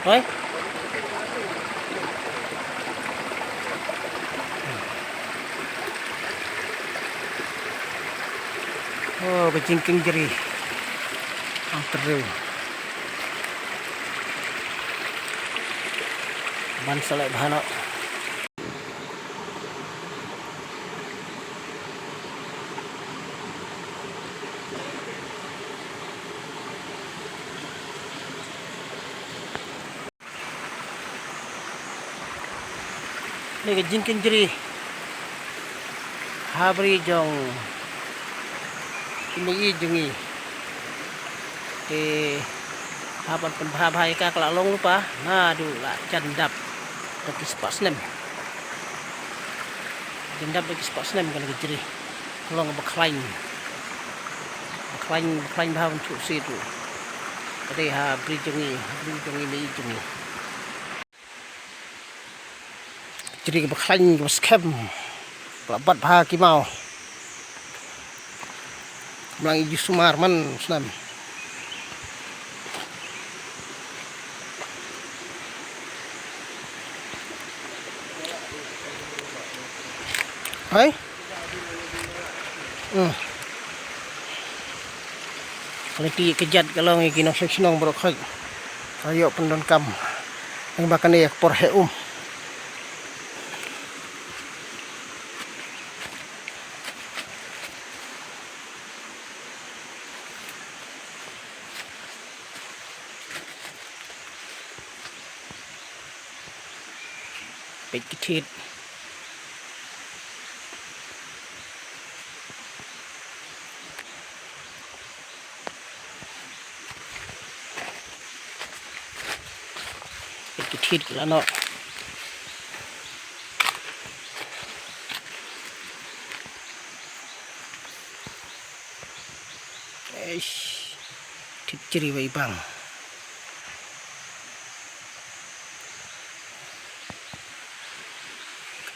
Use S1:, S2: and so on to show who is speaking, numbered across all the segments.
S1: Oi. Oh, kejingking jerih. Angkeru. Ban selek bahana. Ini kejingking jerih. Habri jong ini jungi di hapan penbahai ka kelalong lupa nah dulu jandap bagi sepak snem jandap bagi sepak snem kan jerih kalau ngebeklain bahwa untuk situ jadi habri jungi ini jungi jadi kebeklain keskem pelabat bahagi mau melang iju sumarman senam hai Keliti kejat kalau ngi kinong senong brok ayo pendon kam yang bahkan ya por heumเป็ดกระเทียดเป็ดกระเทียดแล้วเนาะทิดจรีไว้บ้าง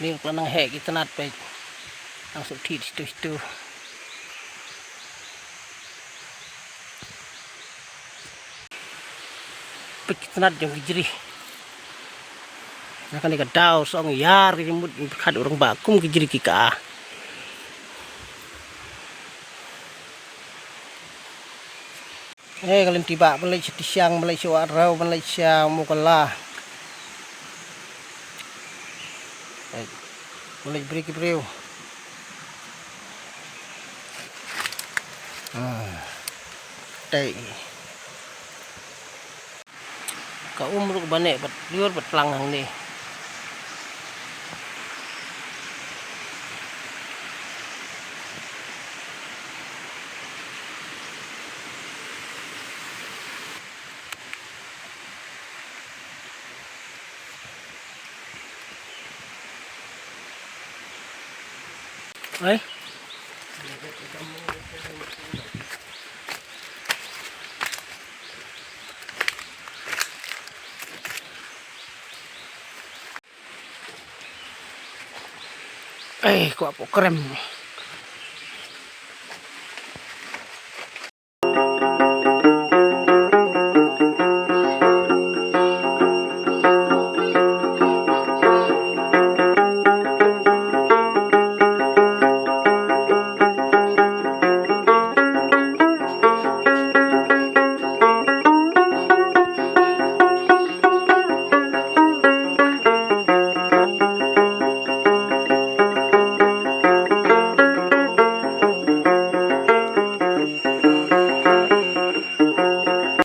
S1: นี่ก็นั่งแหกอีตนัดไปนั่งสุดที่ituไปอีตนัดyang jerih nah kan ikan daun song yar ini kad orang bakum jerih kika kalian tiba Malaysia siang Malaysia warau Malaysia mukalah mulai beri kipriu đây ka umruk bane bat liur bat langang ni Ay. Kok apa krem.